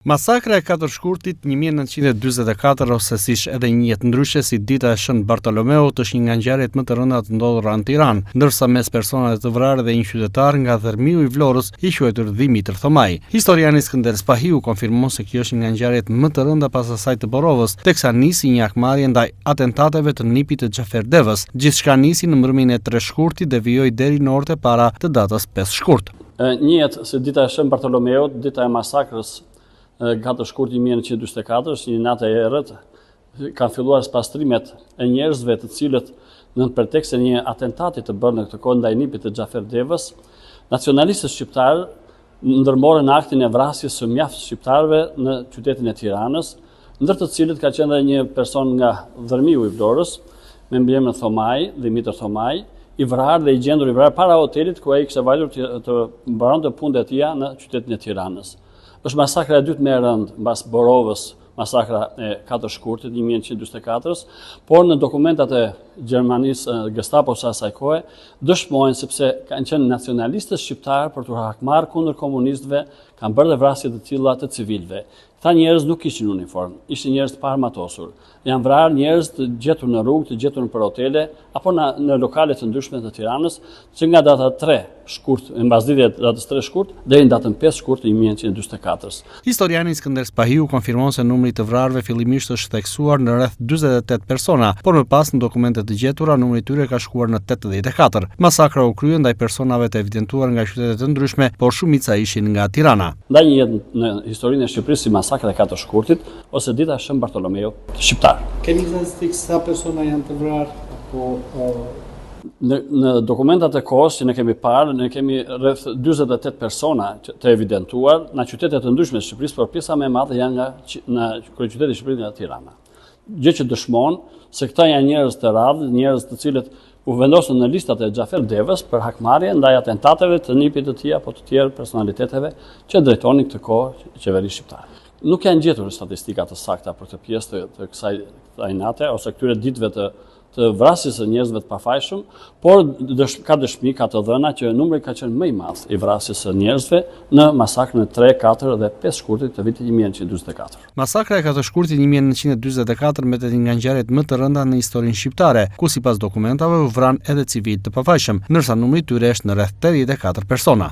Masakra e 4 shkurtit 1944 ose siç edhe njihet ndryshe si dita e Shën Bartolomeut është një nga ngjarjet më të rënda të ndodhura në Tiranë, ndërsa mes personave të vrarë dhe një qytetar nga Dhermiu i Vlorës i quajtur Dimitër Thomaj. Historiani Skënder Spahiu konfirmon se kjo është një nga ngjarjet më të rënda pas asaj të Borovës, teksa nisi një akmarrje ndaj atentateve të nipit të Xhafer Devës. Gjithçka nisi në mbrëmjen e 3 shkurtit dhe vijoi deri në orët e para të datës 5 shkurt. Njihet se dita e Shën Bartolomeut, dita e masakrës 4 shkurt 1944, është një natë e errët. Kanë filluar pastrimet e njerëzve të cilët në pretekst e një atentati të bërë në këtë kohë ndaj nipit të Xhafer Devës, nacionalistët shqiptarë ndërmorën aktin e vrasjes së mjaft shqiptarëve në qytetin e Tiranës, ndër të cilët ka qenë edhe një person nga Dhermiu i Vlorës, me emrin Thomaj, Dimitër Thomaj, i vrarë dhe i gjendur i vrarë para hotelit ku ai kishte vajtur të mbaronte punët e tij në qytetin e Tiranës. Është masakra e dytë më e rëndë mbas Borovës, masakra e 4 shkurtit 1944, por në dokumentat e Gjermanisë, Gestapos asaj kohe, dëshmojnë sepse kanë qenë nacionalistët shqiptarë për të hakmarrë kundër komunistëve, kanë bërë dhe vrasje të tilla të civilëve. Këta njerëz nuk ishin uniform, ishin njerëz të paarmatosur. Janë vrarë njerëz të gjetur në rrugë, të gjetur në hotele apo në lokale të ndryshme të Tiranës, që nga data 3 shkurt, mbasditja e datës 3 shkurt deri në datën 5 shkurt 1944. Historiani Skënder Spahiu konfirmon se numri të vrarëve fillimisht është theksuar në rreth 48 persona, por më pas në dokumentet të gjetura numri i tyre ka shkuar në 84. Masakra u krye ndaj personave të evidentuar nga qytete të ndryshme, por shumica ishin nga Tirana. Ndaj njihet në historinë e Shqipërisë si masakra e 4 shkurtit ose dita e Shën Bartolomeut shqiptar. Keni statistikë sa persona janë të vrarë apo Në dokumentat e kohës që ne kemi parë, ne kemi rreth 48 persona të evidentuar në qytete të ndryshme të Shqipërisë, por pjesa më e madhe janë nga kryeqyteti i Shqipërisë, nga Tirana. Gjë që dëshmon se këta janë njerëz të radhë, njerëz të cilët u vendosën në listat e Xhafer Devës për hakmarrje ndaj atentateve të nipit të tij apo të tjerë personaliteteve që drejtonin këtë kohë qeverisë shqiptare. Nuk janë gjetur statistika të sakta për këtë pjesë të kësaj nate ose këtyre ditëve të vrasjes së njerëzve të pafajshëm, por ka dëshmi, ka të dhëna që numri ka qenë më i madh i vrasjes së njerëzve në masakrën e 3, 4 dhe 5 shkurtit të vitit 1944. Masakra e 4 shkurtit 1944 mbetet nga ngjarjet më të rënda në historinë shqiptare, ku sipas dokumentave u vran edhe civilë të pafajshëm, ndërsa numri i tyre është në rreth 84 persona.